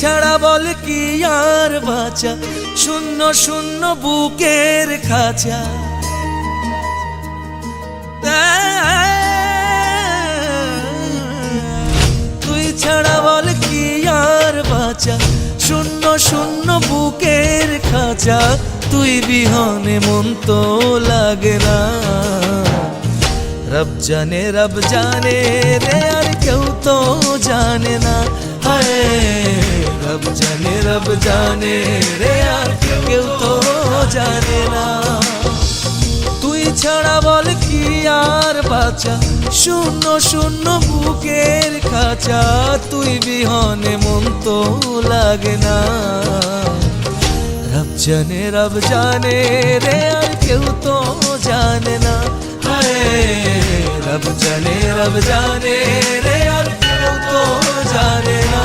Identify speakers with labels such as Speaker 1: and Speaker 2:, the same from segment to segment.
Speaker 1: ছাড়া বল কি আর বাঁচা, শূন্য শূন্য বুকের খাঁচা। তুই ছাড়া বল কি আর বাঁচা, শূন্য শূন্য বুকের খাঁচা। তুই বিহনে মন তো লাগে না। রব জানে রে আর কেউ তো জানে না। হায় রব জানে রে আর কেউ তো জানে না। তুই ছাড়া বল কি আর বাঁচা, শূন্য শূন্য বুকের খাঁচা। তুই বিহনে মন তো লাগে না। রব জানে রে আর কেউ তো জানে না। হায় রব জানে রে আর কেউ তো জানে না।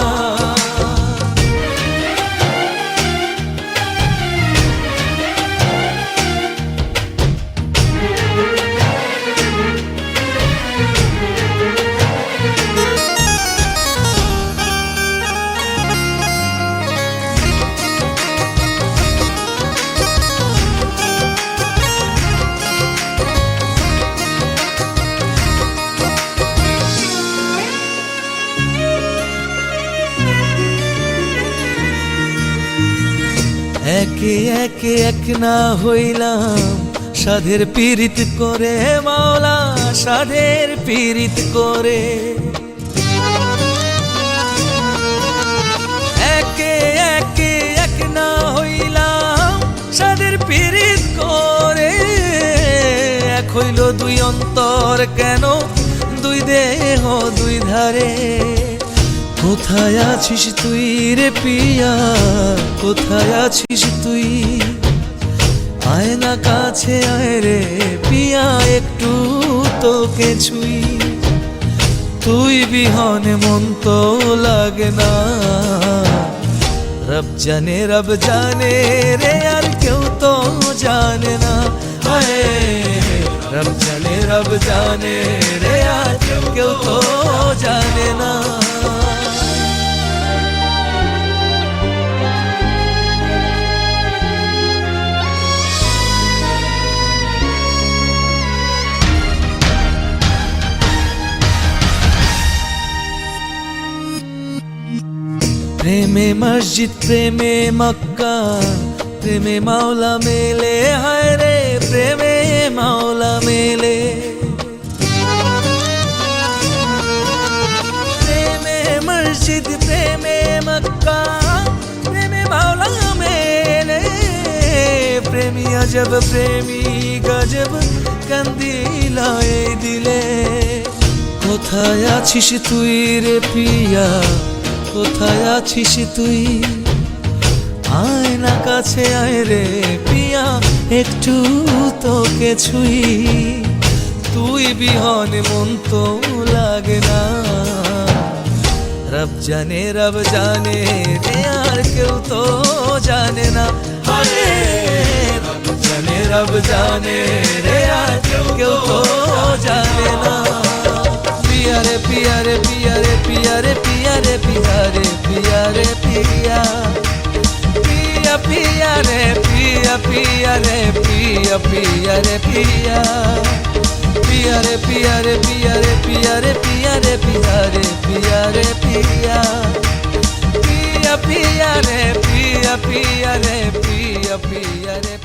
Speaker 1: একে একে এক না হইলাম, সাধের পীড়িত করে মাওলা, সাধের পীড়িত করে। একে একে এক না হইলাম, সাধের পীড়িত করে। এক হইল দুই অন্তর কেন, দুই দেহ দুই ধারে। কোথায় আছিস তুই রে পিয়া, কোথায় আছিস তুই? আয় না কাছে আয় রে পিয়া, একটু তোকে ছুই। তুই বিহনে মন তো লাগে না। রব জানে রে আর কেউ তো জানে না। হায় রব জানে রে আর কেউ তো জানে না। প্রেমে মসজিদ প্রেমে মক্কা, প্রেমে মাওলা মেলে। হায় রে প্রেমে মাওলা মেলে। প্রেমে মসজিদ প্রেমে মক্কা, প্রেমে মাওলা মেলে। প্রেমী আজব প্রেমী গজব, কান্দিলা এই দিলে। কোথায় আছিস তুই রে পিয়া, কোথায় আছিস তুই? আয় না কাছে আয় রে পিয়া, একটু তোকে ছুই। তুই বিহনে মন তো লাগে না। রব জানে রে আর কেউ তো জানে না। হায় রব জানে রে আর কেউ তো জানে না। পিয়া রে পিয়া রে পিয়া রে পিয়া রে পিয়া রে পিয়া রে পিয়া রে পিয়া। পিয়া পিয়া রে পিয়া পিয়া রে পিয়া পিয়া রে পিয়া। পিয়া রে পিয়া রে পিয়া রে পিয়া রে পিয়া রে পিয়া রে পিয়া রে পিয়া। পিয়া পিয়া রে পিয়া পিয়া রে পিয়া পিয়া রে।